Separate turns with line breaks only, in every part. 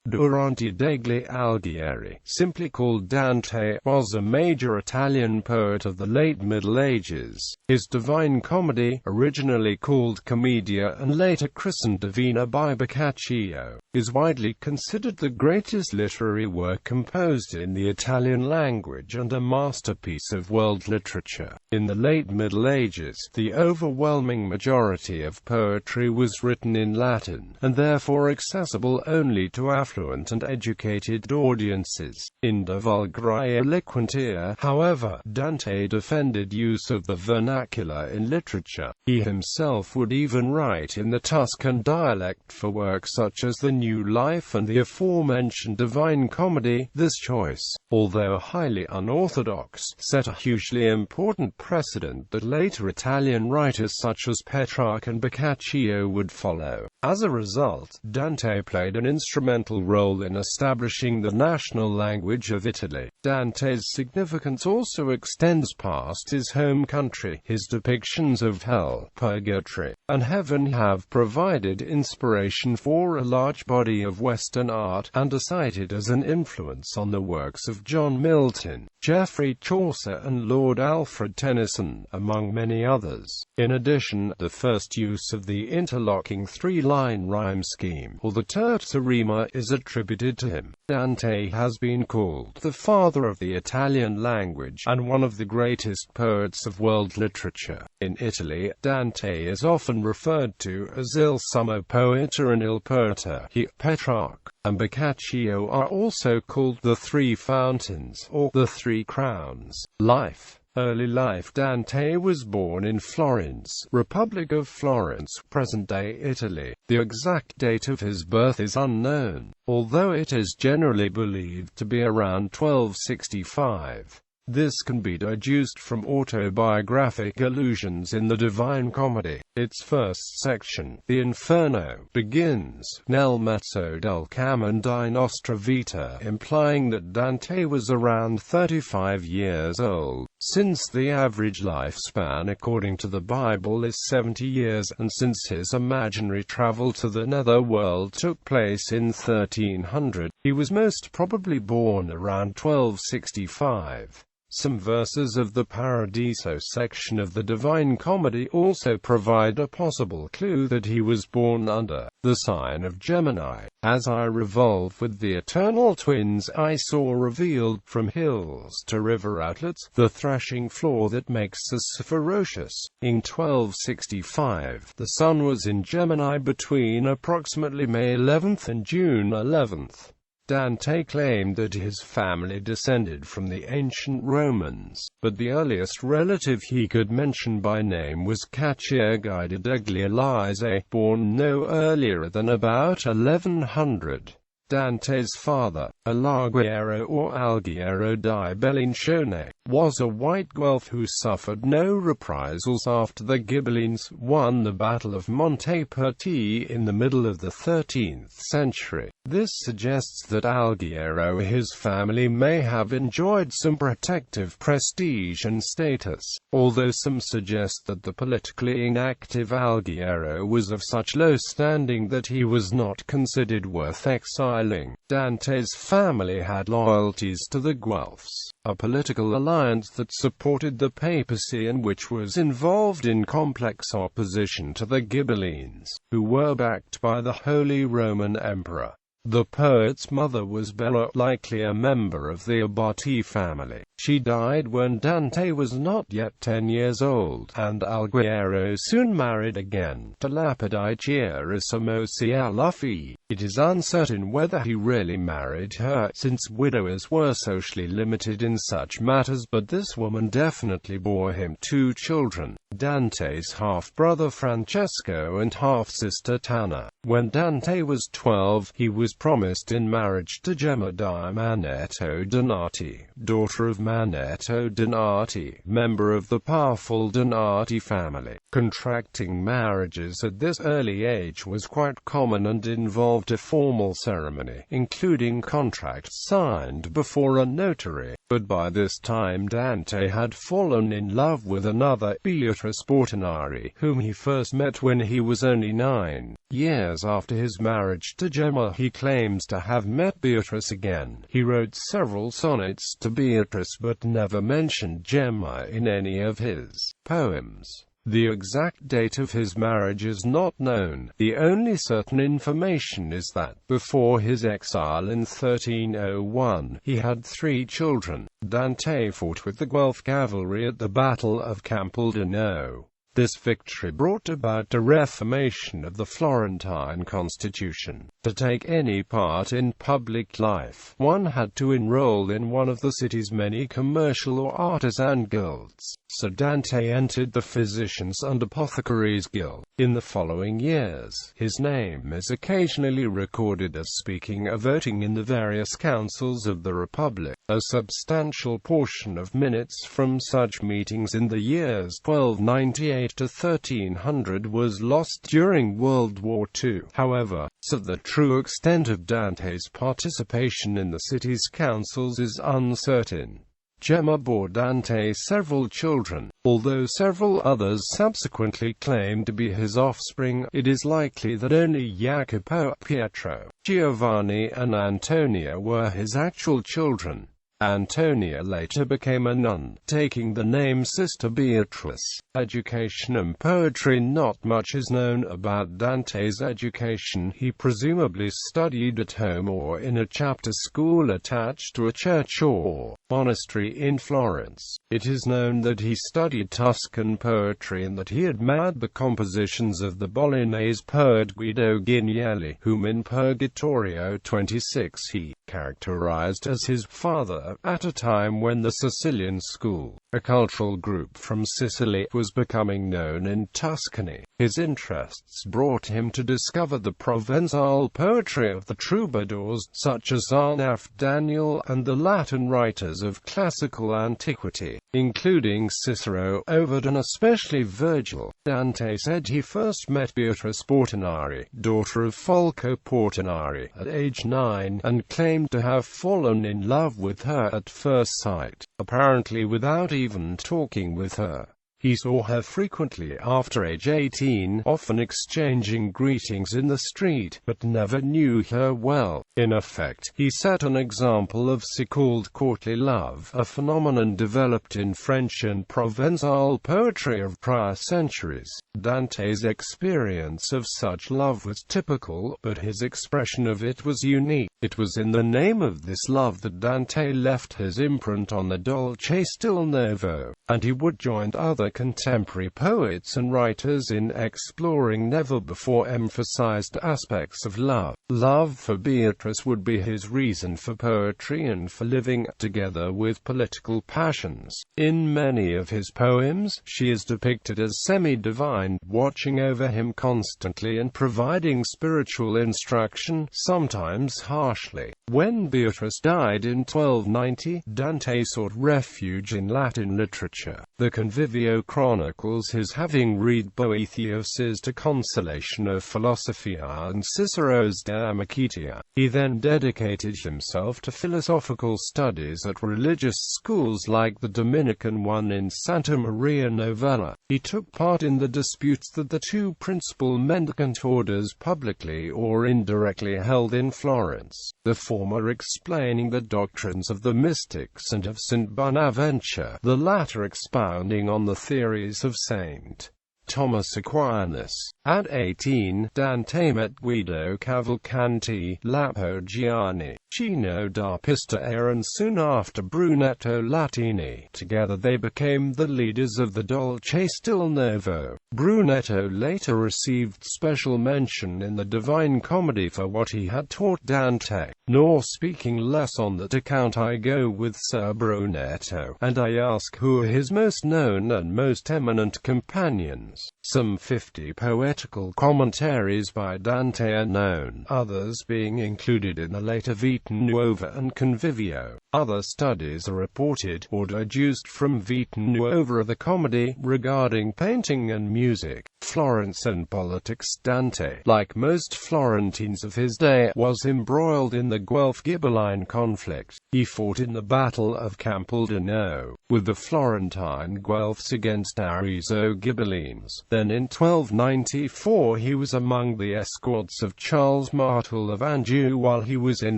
Durante degli Alighieri, simply called Dante, was a major Italian poet of the late Middle Ages. His Divine Comedy, originally called Comedìa and later christened Divina by Boccaccio, is widely considered the greatest literary work composed in the Italian language and a masterpiece of world literature. In the late Middle Ages, the overwhelming majority of poetry was written in Latin, and therefore accessible only to affluent and educated audiences. In De vulgari eloquentia, however, Dante defended use of the vernacular in literature. He himself would even write in the Tuscan dialect for works such as The New Life and the aforementioned Divine Comedy. This choice, although highly unorthodox, set a hugely important precedent that later Italian writers such as Petrarch and Boccaccio would follow. As a result, Dante played an instrumental role in establishing the national language of Italy. Dante's significance also extends past his home country. His depictions of hell, purgatory, and heaven have provided inspiration for a large body of Western art, and are cited as an influence on the works of John Milton, Geoffrey Chaucer and Lord Alfred Tennyson, among many others. In addition, the first use of the interlocking three-line rhyme scheme, or the terza rima, is attributed to him. Dante has been called the father of the Italian language, and one of the greatest poets of world literature. In Italy, Dante is often referred to as Il Sommo Poeta and Il Poeta. He, Petrarch, and Boccaccio are also called the Three Fountains, or the Three Crowns. Life. Early life. Dante was born in Florence, Republic of Florence, present-day Italy. The exact date of his birth is unknown, although it is generally believed to be around 1265. This can be deduced from autobiographic allusions in the Divine Comedy. Its first section, the Inferno, begins, Nel mezzo del cammin di nostra vita, implying that Dante was around 35 years old. Since the average lifespan according to the Bible is 70 years, and since his imaginary travel to the netherworld took place in 1300, he was most probably born around 1265. Some verses of the Paradiso section of the Divine Comedy also provide a possible clue that he was born under the sign of Gemini. As I revolve with the eternal twins, I saw revealed, from hills to river outlets, the threshing floor that makes us ferocious. In 1265, the sun was in Gemini between approximately May 11th and June 11th. Dante claimed that his family descended from the ancient Romans, but the earliest relative he could mention by name was Cacciaguida degli Elisi, born no earlier than about 1100. Dante's father, Alighiero or Alghiero di Bellincione, was a white Guelph who suffered no reprisals after the Ghibellines won the Battle of Monteperti in the middle of the 13th century. This suggests that Alighiero, his family, may have enjoyed some protective prestige and status, although some suggest that the politically inactive Alighiero was of such low standing that he was not considered worth exiling. Dante's family had loyalties to the Guelphs, a political alliance that supported the papacy and which was involved in complex opposition to the Ghibellines, who were backed by the Holy Roman Emperor. The poet's mother was Bella, likely a member of the Abati family. She died when Dante was not yet 10 years old, and Alighiero soon married again, to Lapidicierissimo Cialuffi. It is uncertain whether he really married her, since widowers were socially limited in such matters, but this woman definitely bore him 2 children, Dante's half-brother Francesco and half-sister Tana. When Dante was 12, he was promised in marriage to Gemma di Manetto Donati, daughter of Manetto Donati, member of the powerful Donati family. Contracting marriages at this early age was quite common and involved a formal ceremony, including contracts signed before a notary. But by this time Dante had fallen in love with another, Beatrice Portinari, whom he first met when he was only 9. Years after his marriage to Gemma, he claims to have met Beatrice again. He wrote several sonnets to Beatrice but never mentioned Gemma in any of his poems. The exact date of his marriage is not known. The only certain information is that, before his exile in 1301, he had 3 children. Dante fought with the Guelph cavalry at the Battle of Campaldino. This victory brought about a reformation of the Florentine constitution. To take any part in public life, one had to enroll in one of the city's many commercial or artisan guilds. So Dante entered the Physicians and Apothecaries Guild. In the following years, his name is occasionally recorded as speaking or voting in the various councils of the Republic. A substantial portion of minutes from such meetings in the years 1298 to 1300 was lost during World War II. However, so the true extent of Dante's participation in the city's councils is uncertain. Gemma bore Dante several children. Although several others subsequently claimed to be his offspring, it is likely that only Jacopo, Pietro, Giovanni and Antonia were his actual children. Antonia later became a nun, taking the name Sister Beatrice. Education and poetry. Not much is known about Dante's education. He presumably studied at home or in a chapter school attached to a church or monastery in Florence. It is known that he studied Tuscan poetry and that he admired the compositions of the Bolognese poet Guido Guignelli, whom in Purgatorio 26 he characterized as his father, at a time when the Sicilian school, a cultural group from Sicily, was becoming known in Tuscany. His interests brought him to discover the Provençal poetry of the troubadours, such as Arnulf Daniel, and the Latin writers of classical antiquity, including Cicero, Ovid and especially Virgil. Dante said he first met Beatrice Portinari, daughter of Folco Portinari, at age 9, and claimed to have fallen in love with her at first sight, apparently without even talking with her. He saw her frequently after age 18, often exchanging greetings in the street, but never knew her well. In effect, he set an example of so-called courtly love, a phenomenon developed in French and Provençal poetry of prior centuries. Dante's experience of such love was typical, but his expression of it was unique. It was in the name of this love that Dante left his imprint on the Dolce Stil Novo, and he would join other contemporary poets and writers in exploring never-before-emphasized aspects of love. Love for Beatrice would be his reason for poetry and for living, together with political passions. In many of his poems, she is depicted as semi-divine, watching over him constantly and providing spiritual instruction, sometimes harshly. When Beatrice died in 1290, Dante sought refuge in Latin literature. The Convivio chronicles his having read Boethius's De Consolatione Philosophia and Cicero's De Amicitia. He then dedicated himself to philosophical studies at religious schools like the Dominican one in Santa Maria Novella. He took part in the disputes that the two principal mendicant orders publicly or indirectly held in Florence, the former explaining the doctrines of the mystics and of St. Bonaventure, the latter expounding on the theories of St. Thomas Aquinas. At 18, Dante met Guido Cavalcanti, Lapo Gianni, Cino da Pistoia and soon after Brunetto Latini. Together they became the leaders of the Dolce Stil Novo. Brunetto later received special mention in the Divine Comedy for what he had taught Dante. Nor speaking less on that account I go with Sir Brunetto, and I ask who are his most known and most eminent companions. Some 50 poetical commentaries by Dante are known, others being included in the later Vita Nuova and Convivio. Other studies are reported, or deduced from Vita Nuova of the Comedy, regarding painting and music, Florence and politics. Dante, like most Florentines of his day, was embroiled in the Guelph-Ghibelline conflict. He fought in the Battle of Campaldino, with the Florentine Guelphs against Arezzo Ghibellines. Then in 1294 he was among the escorts of Charles Martel of Anjou while he was in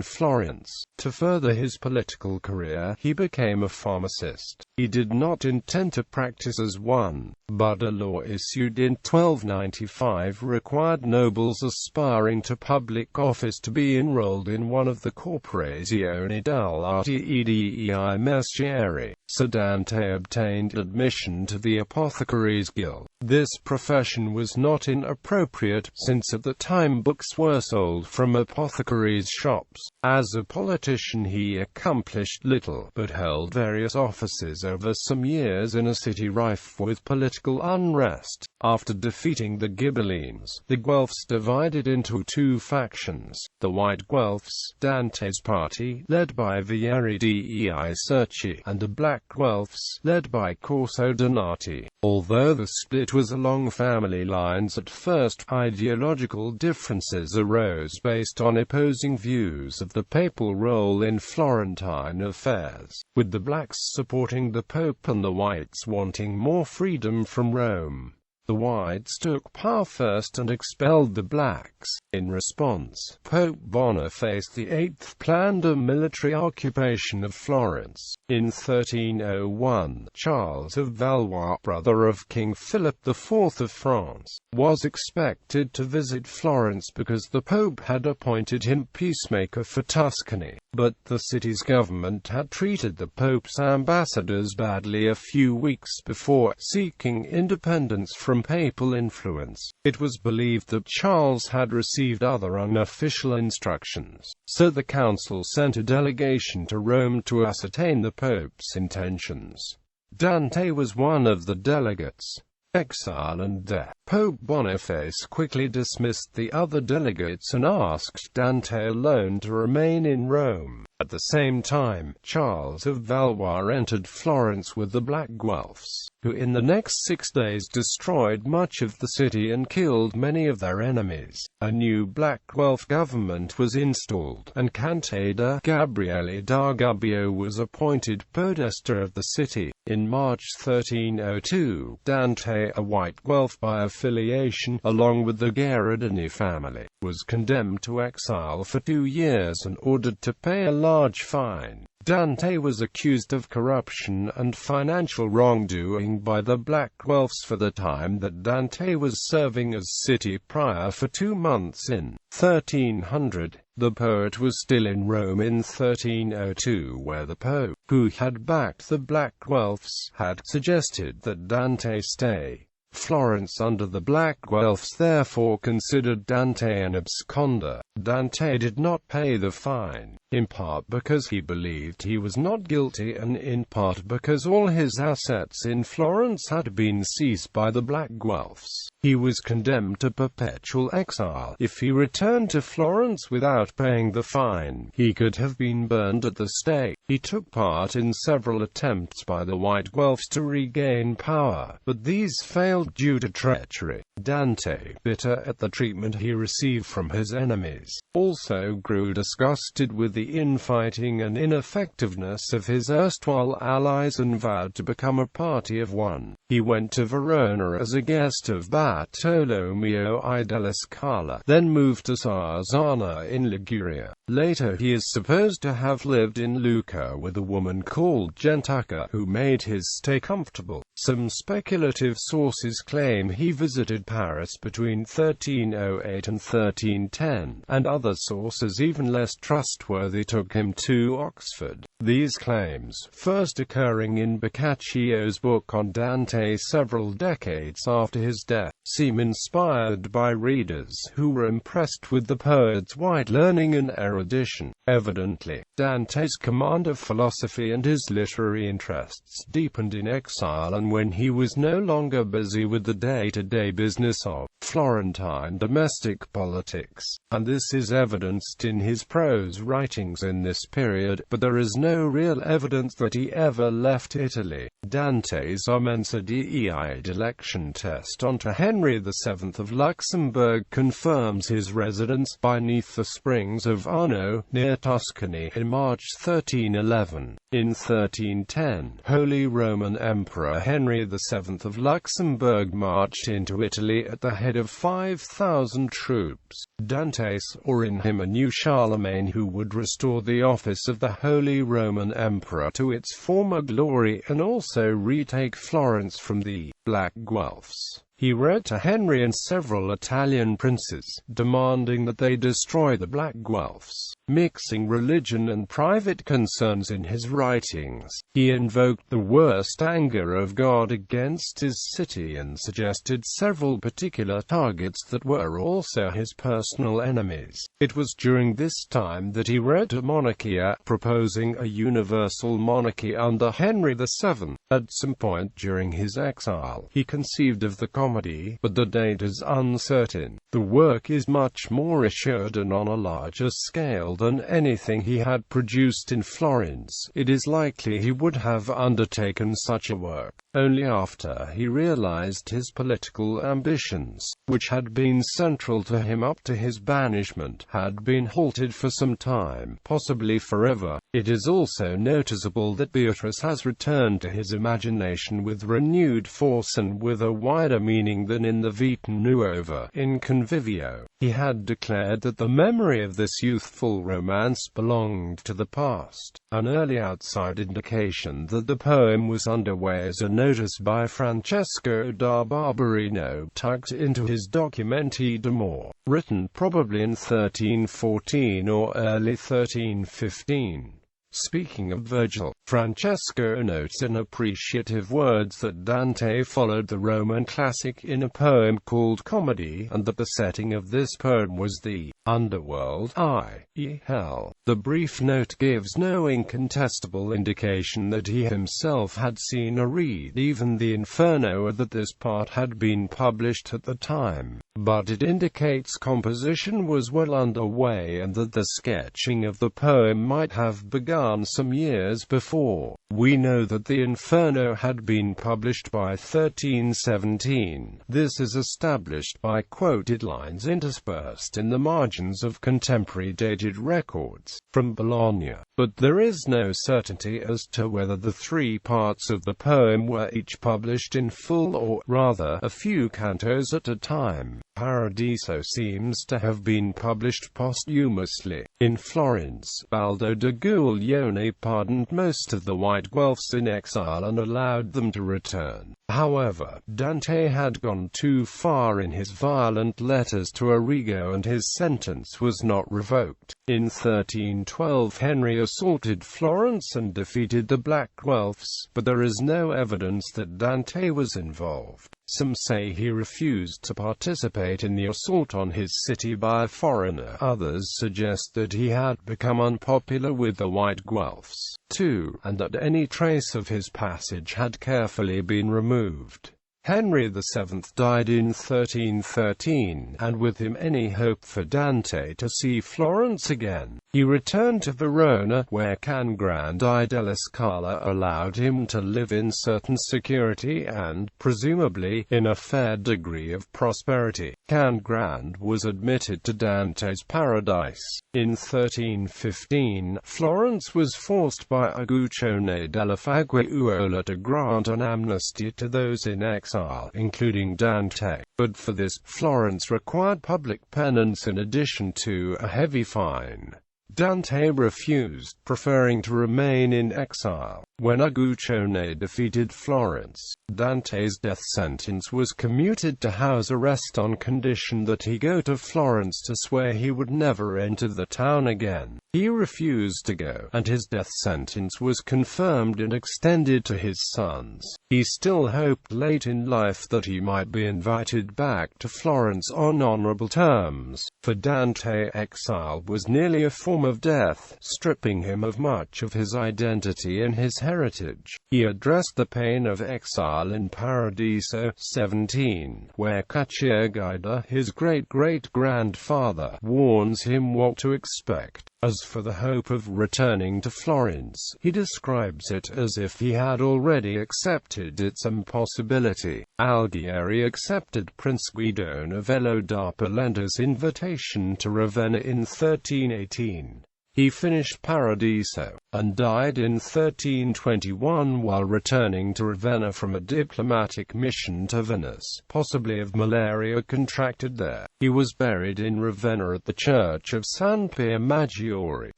Florence. To further his political career, he became a pharmacist. He did not intend to practice as one, but a law issued in 1295 required nobles aspiring to public office to be enrolled in one of the corporazioni dell'arte e dei mestieri. So Dante obtained admission to the Apothecaries' Guild. This profession was not inappropriate, since at the time books were sold from apothecaries' shops. As a politician he accomplished little, but held various offices over some years in a city rife with political unrest. After defeating the Ghibellines, the Guelphs divided into two factions: the White Guelphs, Dante's party, led by Vieri dei Circi, and the Black Guelphs, led by Corso Donati. Although the split was along family lines at first, ideological differences arose based on opposing views of the papal role in Florentine affairs, with the blacks supporting the Pope and the whites wanting more freedom from Rome. The whites took power first and expelled the blacks. In response, Pope Boniface VIII planned a military occupation of Florence. In 1301, Charles of Valois, brother of King Philip IV of France, was expected to visit Florence because the Pope had appointed him peacemaker for Tuscany. But the city's government had treated the Pope's ambassadors badly a few weeks before, seeking independence from papal influence. It was believed that Charles had received other unofficial instructions, so the council sent a delegation to Rome to ascertain the Pope's intentions. Dante was one of the delegates. Exile and death. Pope Boniface quickly dismissed the other delegates and asked Dante alone to remain in Rome. At the same time, Charles of Valois entered Florence with the Black Guelphs, who in the next 6 days destroyed much of the city and killed many of their enemies. A new Black Guelph government was installed, and Cantata Gabriele da Gubbio was appointed podesta of the city. In March 1302, Dante, a white Guelph by affiliation, along with the Gherardini family, was condemned to exile for 2 years and ordered to pay a large fine. Dante was accused of corruption and financial wrongdoing by the Black Guelphs for the time that Dante was serving as city prior for 2 months. In 1300, the poet was still in Rome in 1302, where the Pope, who had backed the Black Guelphs, had suggested that Dante stay. Florence under the Black Guelphs therefore considered Dante an absconder. Dante did not pay the fine, in part because he believed he was not guilty and in part because all his assets in Florence had been seized by the Black Guelphs. He was condemned to perpetual exile. If he returned to Florence without paying the fine, he could have been burned at the stake. He took part in several attempts by the White Guelphs to regain power, but these failed due to treachery. Dante, bitter at the treatment he received from his enemies, also grew disgusted with the infighting and ineffectiveness of his erstwhile allies and vowed to become a party of one. He went to Verona as a guest of Bartolomeo I della Scala, then moved to Sarzana in Liguria. Later he is supposed to have lived in Lucca with a woman called Gentacca, who made his stay comfortable. Some speculative sources claim he visited Paris between 1308 and 1310, and other sources even less trustworthy took him to Oxford. These claims, first occurring in Boccaccio's book on Dante several decades after his death, seem inspired by readers who were impressed with the poet's wide learning and erudition. Evidently, Dante's command of philosophy and his literary interests deepened in exile and when he was no longer busy with the day-to-day business of Florentine domestic politics, and this is evidenced in his prose writings in this period, but there is no real evidence that he ever left Italy. Dante's Mensa dei election test onto Henry VII of Luxembourg confirms his residence beneath the springs of Arno, near Tuscany, in March 1311. In 1310, Holy Roman Emperor Henry VII of Luxembourg Gutenberg marched into Italy at the head of 5,000 troops. Dante saw in him a new Charlemagne who would restore the office of the Holy Roman Emperor to its former glory and also retake Florence from the Black Guelphs. He wrote to Henry and several Italian princes, demanding that they destroy the Black Guelphs, mixing religion and private concerns in his writings. He invoked the worst anger of God against his city and suggested several particular targets that were also his personal enemies. It was during this time that he wrote a Monarchia, proposing a universal monarchy under Henry VII. At some point during his exile, he conceived of the Comedy, but the date is uncertain. The work is much more assured and on a larger scale than anything he had produced in Florence. It is likely he would have undertaken such a work only after he realized his political ambitions, which had been central to him up to his banishment, had been halted for some time, possibly forever. It is also noticeable that Beatrice has returned to his imagination with renewed force and with a wider meaning than in the Vita Nuova. In Convivio, he had declared that the memory of this youthful romance belonged to the past. An early outside indication that the poem was underway is a notice by Francesco da Barberino tucked into his Documenti d'Amore, written probably in 1314 or early 1315. Speaking of Virgil, Francesco notes in appreciative words that Dante followed the Roman classic in a poem called Comedy, and that the setting of this poem was the underworld, i.e. hell. The brief note gives no incontestable indication that he himself had seen or read even the Inferno or that this part had been published at the time, but it indicates composition was well underway and that the sketching of the poem might have begun some years before. We know that the Inferno had been published by 1317. This is established by quoted lines interspersed in the margins of contemporary dated records from Bologna, but there is no certainty as to whether the three parts of the poem were each published in full or, rather, a few cantos at a time. Paradiso seems to have been published posthumously. In Florence, Baldo de Giulione pardoned most of the White Guelphs in exile and allowed them to return. However, Dante had gone too far in his violent letters to Arrigo and his sentence was not revoked. In 1312 Henry assaulted Florence and defeated the Black Guelphs, but there is no evidence that Dante was involved. Some say he refused to participate in the assault on his city by a foreigner. Others suggest that he had become unpopular with the White Guelphs, too, and that any trace of his passage had carefully been removed. Henry VII died in 1313, and with him any hope for Dante to see Florence again. He returned to Verona, where Can Grandi della Scala allowed him to live in certain security and, presumably, in a fair degree of prosperity. Can Grande was admitted to Dante's Paradise. In 1315, Florence was forced by Uguccione della Figueruola to grant an amnesty to those in exile, including Dante. But for this, Florence required public penance in addition to a heavy fine. Dante refused, preferring to remain in exile. When Uguccione defeated Florence, Dante's death sentence was commuted to house arrest on condition that he go to Florence to swear he would never enter the town again. He refused to go, and his death sentence was confirmed and extended to his sons. He still hoped late in life that he might be invited back to Florence on honorable terms. For Dante, exile was nearly a form of death, stripping him of much of his identity and his heritage. He addressed the pain of exile in Paradiso 17, where Cacciaguida, his great-great-grandfather, warns him what to expect. As for the hope of returning to Florence, he describes it as if he had already accepted its impossibility. Alighieri accepted Prince Guido Novello da Polenda's invitation to Ravenna in 1318. He finished Paradiso, and died in 1321 while returning to Ravenna from a diplomatic mission to Venice, possibly of malaria contracted there. He was buried in Ravenna at the church of San Pier Maggiore.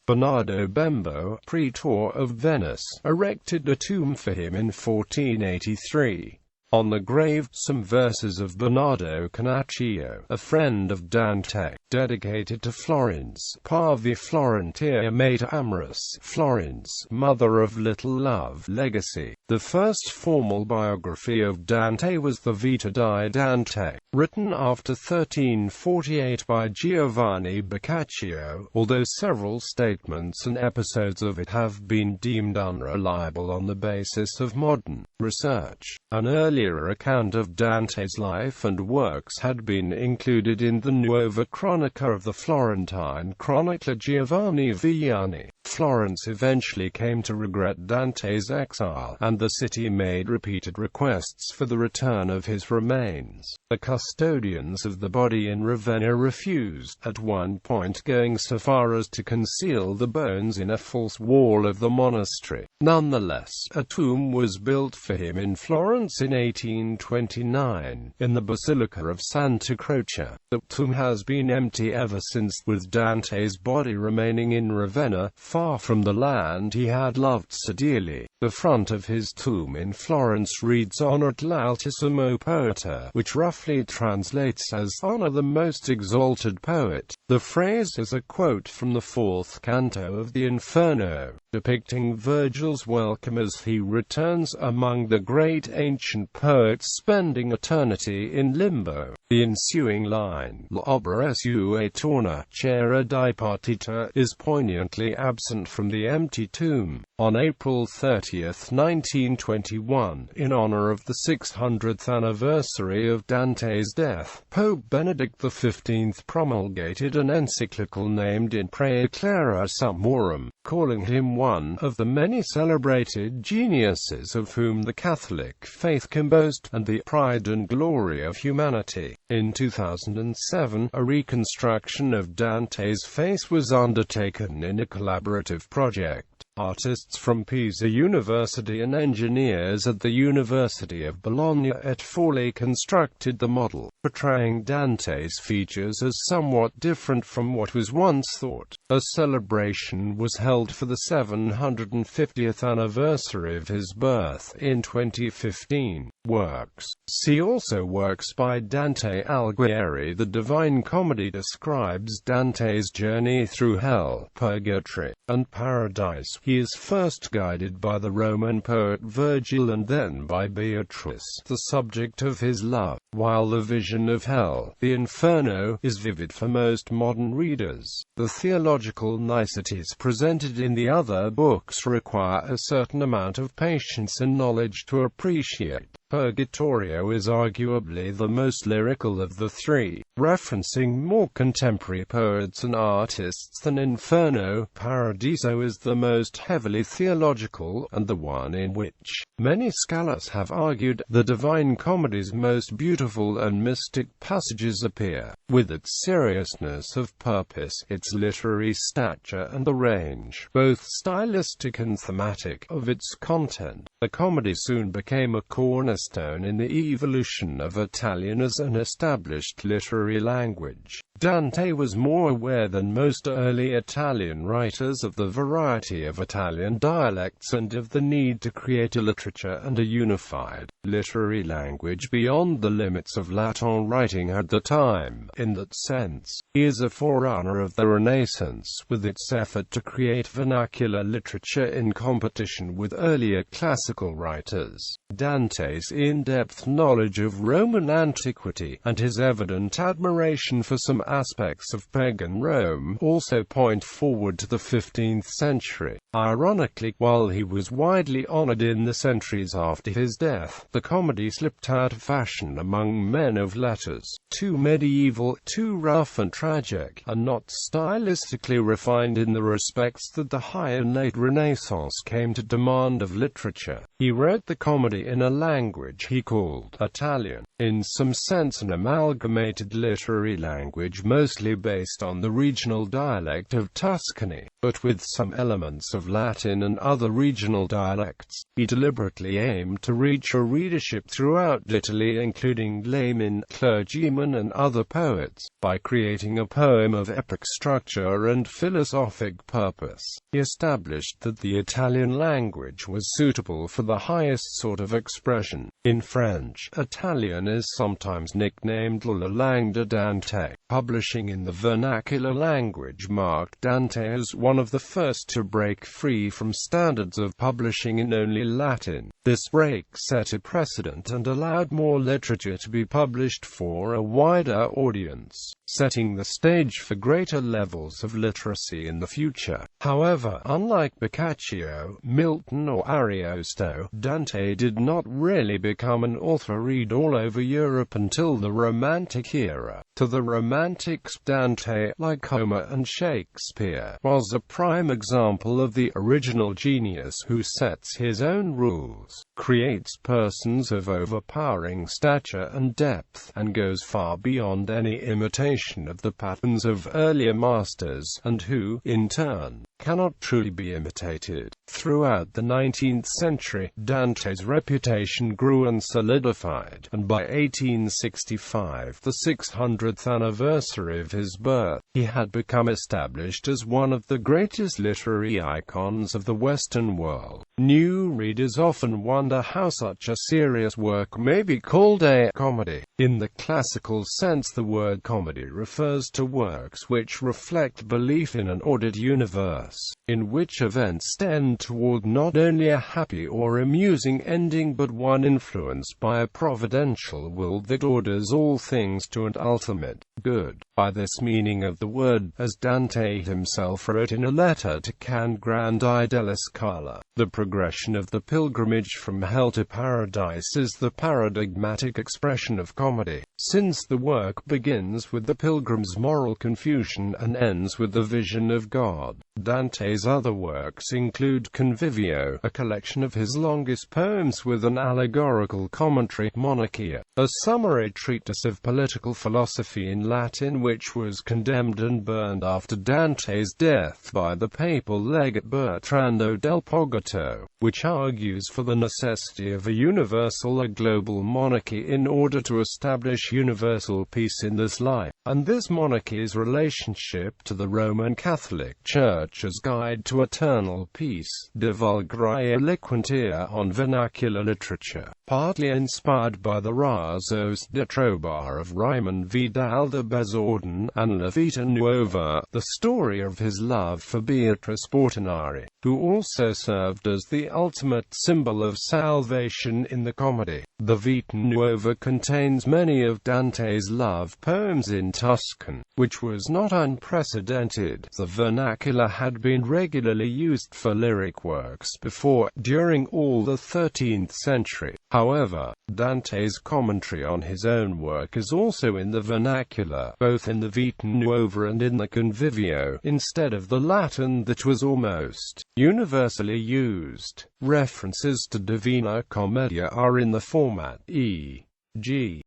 Bernardo Bembo, Praetor of Venice, erected a tomb for him in 1483. On the grave, some verses of Bernardo Canaccio, a friend of Dante, dedicated to Florence, Parvi Florentia Mater Amoris, Florence, Mother of Little Love, Legacy. The first formal biography of Dante was the Vita di Dante, written after 1348 by Giovanni Boccaccio, although several statements and episodes of it have been deemed unreliable on the basis of modern research. An earlier account of Dante's life and works had been included in the Nuova Cronica of the Florentine chronicler Giovanni Vianney. Florence eventually came to regret Dante's exile, and the city made repeated requests for the return of his remains. The custodians of the body in Ravenna refused, at one point going so far as to conceal the bones in a false wall of the monastery. Nonetheless, a tomb was built for him in Florence in 1829, in the Basilica of Santa Croce. The tomb has been empty ever since, with Dante's body remaining in Ravenna, far from the land he had loved so dearly. The front of his tomb in Florence reads Honorat l'altissimo poeta, which roughly translates as Honor the most exalted poet. The phrase is a quote from the fourth canto of the Inferno, depicting Virgil's welcome as he returns among the great ancient poets spending eternity in limbo. The ensuing line, L'opera sua torna, c'era di partita, is poignantly absent from the empty tomb. On April 30, 1921, in honor of the 600th anniversary of Dante's death, Pope Benedict XV promulgated an encyclical named In Praeclara Sumorum, calling him one of the many celebrated geniuses of whom the Catholic faith can boast, and the pride and glory of humanity. In 2007, a reconstruction of Dante's face was undertaken in a collaborative project. Artists from Pisa University and engineers at the University of Bologna et Forlì constructed the model, portraying Dante's features as somewhat different from what was once thought. A celebration was held for the 750th anniversary of his birth in 2015. Works. See also works by Dante Alighieri. The Divine Comedy describes Dante's journey through hell, purgatory, and paradise. He is first guided by the Roman poet Virgil and then by Beatrice, the subject of his love, while the vision of hell, the Inferno, is vivid for most modern readers. The theological niceties presented in the other books require a certain amount of patience and knowledge to appreciate. Purgatorio is arguably the most lyrical of the three, referencing more contemporary poets and artists than Inferno. Paradiso is the most heavily theological, and the one in which many scholars have argued the Divine Comedy's most beautiful and mystic passages appear. With its seriousness of purpose, its literary stature, and the range, both stylistic and thematic, of its content, the comedy soon became a cornerstone in the evolution of Italian as an established literary language. Dante was more aware than most early Italian writers of the variety of Italian dialects and of the need to create a literature and a unified literary language beyond the limits of Latin writing at the time. In that sense, he is a forerunner of the Renaissance, with its effort to create vernacular literature in competition with earlier classical writers. Dante's in-depth knowledge of Roman antiquity, and his evident admiration for some aspects of pagan Rome, also point forward to the 15th century. Ironically, while he was widely honored in the centuries after his death, the comedy slipped out of fashion among men of letters. Too medieval, too rough and tragic, and not stylistically refined in the respects that the high and late Renaissance came to demand of literature. He wrote the comedy in a language he called Italian, in some sense an amalgamated literary language mostly based on the regional dialect of Tuscany, but with some elements of Latin and other regional dialects. He deliberately aimed to reach a readership throughout Italy, including laymen, clergymen and other poets, by creating a poem of epic structure and philosophic purpose. He established that the Italian language was suitable for the highest sort of expression. In French, Italian is sometimes nicknamed la langue de Dante. Publishing in the vernacular language marked Dante as one of the first to break free from standards of publishing in only Latin. This break set a precedent and allowed more literature to be published for a wider audience, setting the stage for greater levels of literacy in the future. However, unlike Boccaccio, Milton or Ariosto, Dante did not really become an author read all over Europe until the Romantic era. To the Romantics, Dante, like Homer and Shakespeare, was a prime example of the original genius who sets his own rules, creates persons of overpowering stature and depth, and goes far beyond any imitation of the patterns of earlier masters, and who, in turn, cannot truly be imitated. Throughout the 19th century, Dante's reputation grew and solidified, and by 1865, the 600th anniversary of his birth, he had become established as one of the greatest literary icons of the Western world. New readers often wonder how such a serious work may be called a comedy. In the classical sense, the word comedy refers to works which reflect belief in an ordered universe, in which events tend toward not only a happy or amusing ending but one influenced by a providential will that orders all things to an ultimate good. By this meaning of the word, as Dante himself wrote in a letter to Can Grandi della Scala, the progression of the pilgrimage from hell to paradise is the paradigmatic expression of comedy, since the work begins with the pilgrim's moral confusion and ends with the vision of God. Dante's other works include Convivio, a collection of his longest poems with an allegorical commentary, Monarchia, a summary treatise of political philosophy in Latin which was condemned and burned after Dante's death by the papal legate Bertrando del Pogotto, which argues for the necessity of a universal or global monarchy in order to establish universal peace in this life, and this monarchy's relationship to the Roman Catholic Church as guide to eternal peace. De vulgari eloquentia on vernacular literature, partly inspired by the Razos de Trobar of Raymond Vidal de Bazorden, and La Vita Nuova, the story of his love for Beatrice Portinari, who also served as the ultimate symbol of salvation in the comedy. The Vita Nuova contains many of Dante's love poems in Tuscan, which was not unprecedented. The vernacular had been regularly used for lyric works before, during all the 13th century. However, Dante's commentary on his own work is also in the vernacular, both in the Vita Nuova and in the Convivio, instead of the Latin that was almost universally used. References to Divina Commedia are in the format e.g.